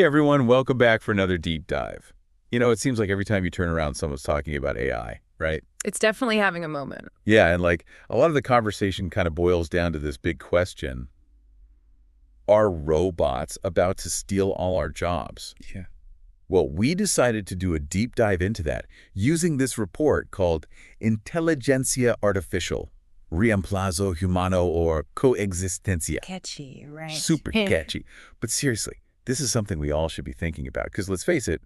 Hey everyone, welcome back for another deep dive. It seems like every time you turn around, someone's talking about AI, right? It's definitely having a moment. Yeah, and like a lot of the conversation kind of boils down to this big question. Are robots about to steal all our jobs? Yeah. Well, we decided to do a deep dive into that using this report called Intelligencia Artificial, Reemplazo Humano or Coexistencia. Catchy, right? Super catchy. But seriously, this is something we all should be thinking about because let's face it,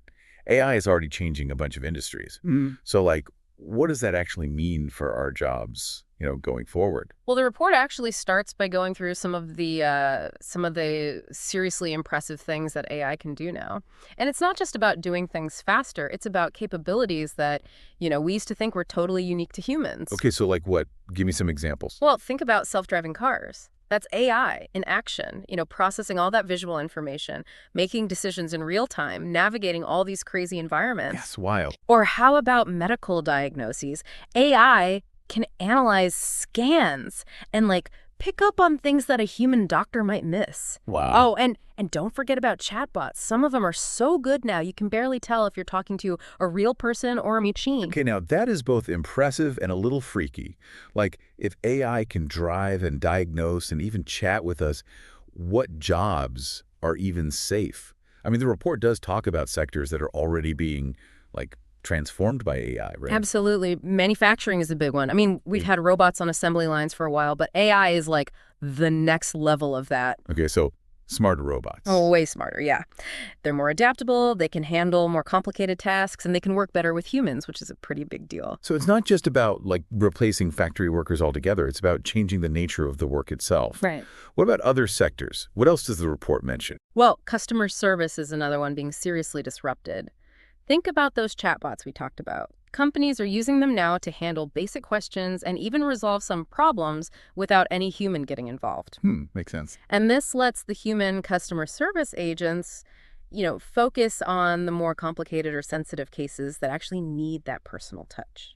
AI is already changing a bunch of industries. So like, what does that actually mean for our jobs, going forward? Well, the report actually starts by going through some of the seriously impressive things that AI can do now. And it's not just about doing things faster, it's about capabilities that, we used to think were totally unique to humans. Okay, so like what? Give me some examples. Well, think about self-driving cars. That's AI in action, processing all that visual information, making decisions in real time, navigating all these crazy environments. That's wild. Or how about medical diagnoses? AI can analyze scans and pick up on things that a human doctor might miss. Wow. Oh, and don't forget about chatbots. Some of them are so good now you can barely tell if you're talking to a real person or a machine. Okay, now that is both impressive and a little freaky. Like, if AI can drive and diagnose and even chat with us, what jobs are even safe? I mean, the report does talk about sectors that are already being, transformed by AI, right? Absolutely. Manufacturing is a big one. I mean, we've had robots on assembly lines for a while, but AI is the next level of that. Okay, so smarter robots. Oh, way smarter, yeah. They're more adaptable, they can handle more complicated tasks, and they can work better with humans, which is a pretty big deal. So it's not just about, replacing factory workers altogether. It's about changing the nature of the work itself. Right. What about other sectors? What else does the report mention? Well, customer service is another one being seriously disrupted. Think about those chatbots we talked about. Companies are using them now to handle basic questions and even resolve some problems without any human getting involved. Makes sense. And this lets the human customer service agents, focus on the more complicated or sensitive cases that actually need that personal touch.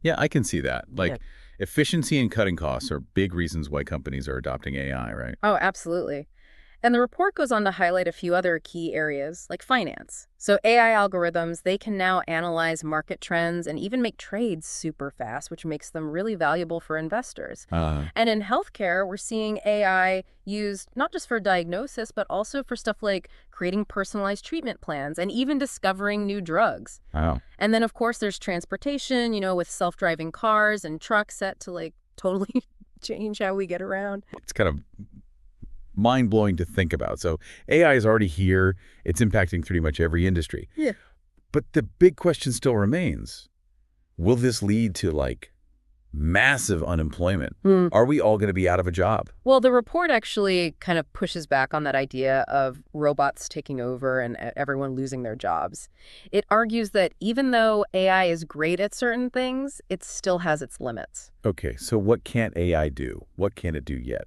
Yeah, I can see that. Yeah. Efficiency and cutting costs are big reasons why companies are adopting AI, right? Oh, absolutely. And the report goes on to highlight a few other key areas, like finance. So AI algorithms, they can now analyze market trends and even make trades super fast, which makes them really valuable for investors. And in healthcare, we're seeing AI used not just for diagnosis, but also for stuff like creating personalized treatment plans and even discovering new drugs. Wow. And then, of course, there's transportation, with self-driving cars and trucks set to totally change how we get around. It's kind of mind-blowing to think about. So AI is already here. It's impacting pretty much every industry. Yeah. But the big question still remains. Will this lead to, massive unemployment? Are we all going to be out of a job? Well, the report actually kind of pushes back on that idea of robots taking over and everyone losing their jobs. It argues that even though AI is great at certain things, it still has its limits. Okay, so what can't AI do? What can't it do yet?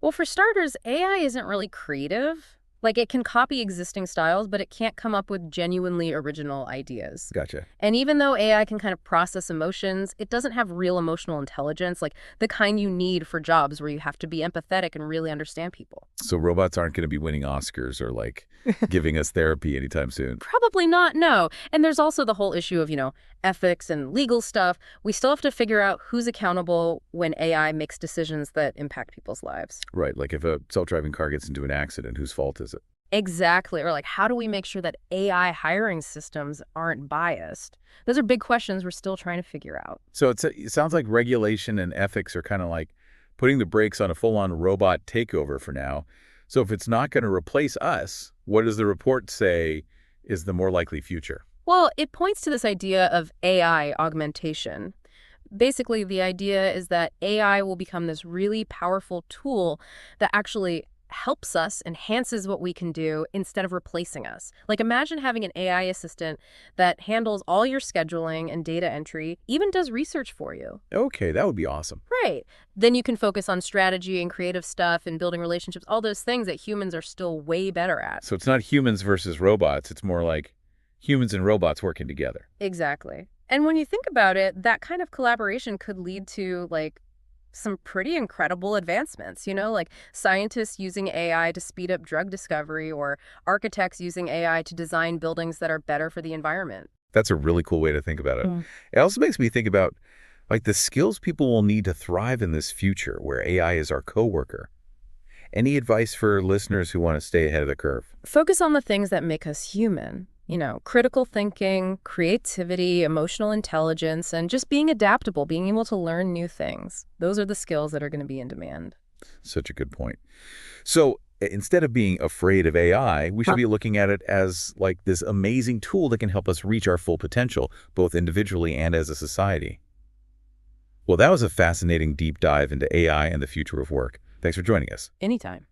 Well, for starters, AI isn't really creative. It can copy existing styles, but it can't come up with genuinely original ideas. Gotcha. And even though AI can kind of process emotions, it doesn't have real emotional intelligence, like the kind you need for jobs where you have to be empathetic and really understand people. So robots aren't going to be winning Oscars or, giving us therapy anytime soon? Probably not, no. And there's also the whole issue of, ethics and legal stuff. We still have to figure out who's accountable when AI makes decisions that impact people's lives. Right, like if a self-driving car gets into an accident, whose fault is it? Exactly. Or how do we make sure that AI hiring systems aren't biased? Those are big questions we're still trying to figure out. So it sounds like regulation and ethics are kind of like putting the brakes on a full-on robot takeover for now. So if it's not going to replace us, what does the report say is the more likely future? Well, it points to this idea of AI augmentation. Basically, the idea is that AI will become this really powerful tool that actually helps us, enhances what we can do instead of replacing us. Imagine having an AI assistant that handles all your scheduling and data entry, even does research for you. Okay, that would be awesome. Right. Then you can focus on strategy and creative stuff and building relationships, all those things that humans are still way better at. So it's not humans versus robots. It's more like humans and robots working together. Exactly. And when you think about it, that kind of collaboration could lead to, some pretty incredible advancements, like scientists using AI to speed up drug discovery or architects using AI to design buildings that are better for the environment. That's a really cool way to think about it. Mm. It also makes me think about like the skills people will need to thrive in this future where AI is our coworker. Any advice for listeners who want to stay ahead of the curve? Focus on the things that make us human. Critical thinking, creativity, emotional intelligence, and just being adaptable, being able to learn new things. Those are the skills that are going to be in demand. Such a good point. So instead of being afraid of AI, we should be looking at it as like this amazing tool that can help us reach our full potential, both individually and as a society. Well, that was a fascinating deep dive into AI and the future of work. Thanks for joining us. Anytime.